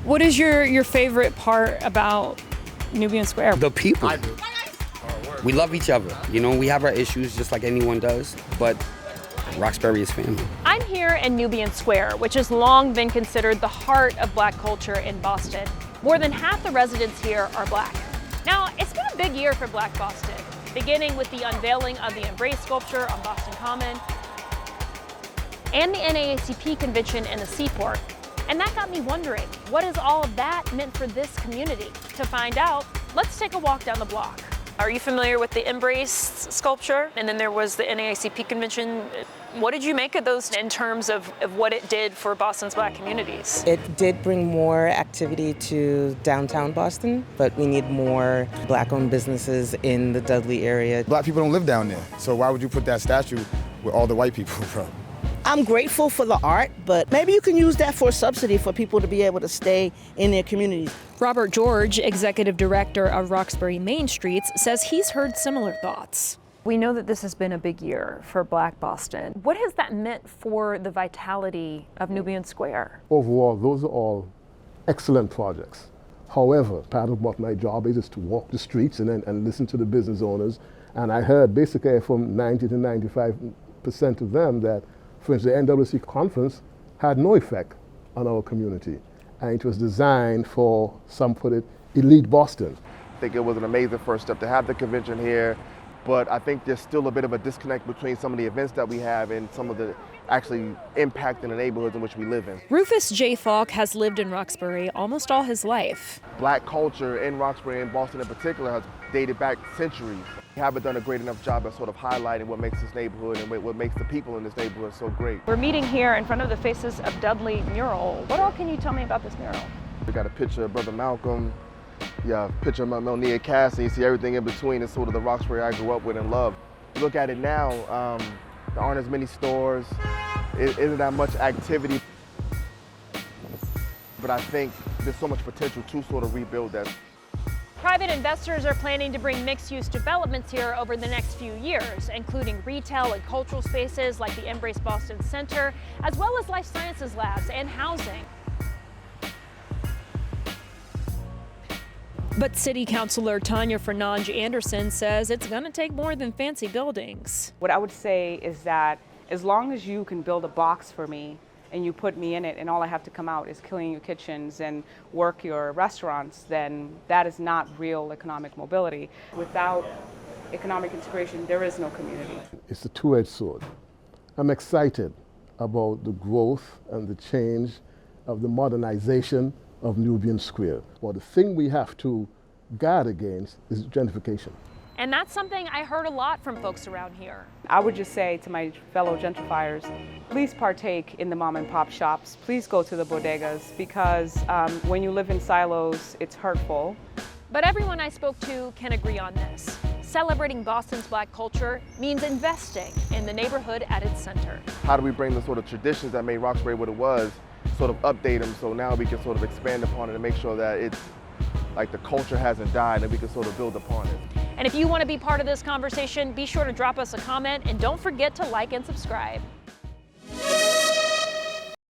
What is your favorite part about Nubian Square? The people. We love each other. You know, we have our issues just like anyone does, but Roxbury is family. I'm here in Nubian Square, which has long been considered the heart of Black culture in Boston. More than half the residents here are Black. Now, it's been a big year for Black Boston, beginning with the unveiling of the Embrace sculpture on Boston Common and the NAACP convention in the Seaport. And that got me wondering, what has all of that meant for this community? To find out, let's take a walk down the block. Are you familiar with the Embrace sculpture? And then there was the NAACP convention. What did you make of those in terms of what it did for Boston's Black communities? It did bring more activity to downtown Boston, but we need more Black-owned businesses in the Dudley area. Black people don't live down there, so why would you put that statue where all the white people from? I'm grateful for the art, but maybe you can use that for a subsidy for people to be able to stay in their communities. Robert George, executive director of Roxbury Main Streets, says he's heard similar thoughts. We know that this has been a big year for Black Boston. What has that meant for the vitality of Nubian Square? Overall, those are all excellent projects. However, part of what my job is to walk the streets and listen to the business owners. And I heard basically from 90 to 95% of them that, for instance, the NAACP conference had no effect on our community. And it was designed for, some put it, elite Boston. I think it was an amazing first step to have the convention here, but I think there's still a bit of a disconnect between some of the events that we have and some of the actually impact in the neighborhoods in which we live in. Rufus J. Falk has lived in Roxbury almost all his life. Black culture in Roxbury and Boston in particular has dated back centuries. We haven't done a great enough job at sort of highlighting what makes this neighborhood and what makes the people in this neighborhood so great. We're meeting here in front of the Faces of Dudley mural. What all can you tell me about this mural? We got a picture of Brother Malcolm, a picture of Melnia Cass, and you see everything in between is sort of the Roxbury I grew up with and loved. You look at it now, there aren't as many stores, it isn't that much activity, but I think there's so much potential to sort of rebuild that. Private investors are planning to bring mixed-use developments here over the next few years, including retail and cultural spaces like the Embrace Boston Center, as well as life sciences labs and housing. But City Councilor Tanya Fernange Anderson says it's going to take more than fancy buildings. What I would say is that as long as you can build a box for me and you put me in it and all I have to come out is clean your kitchens and work your restaurants, then that is not real economic mobility. Without economic integration, there is no community. It's a two-edged sword. I'm excited about the growth and the change of the modernization of Nubian Square. Well, the thing we have to guard against is gentrification. And that's something I heard a lot from folks around here. I would just say to my fellow gentrifiers, please partake in the mom and pop shops. Please go to the bodegas because when you live in silos, it's hurtful. But everyone I spoke to can agree on this. Celebrating Boston's Black culture means investing in the neighborhood at its center. How do we bring the sort of traditions that made Roxbury what it was, sort of update them so now we can sort of expand upon it and make sure that it's like the culture hasn't died and we can sort of build upon it. And if you want to be part of this conversation, be sure to drop us a comment and don't forget to like and subscribe.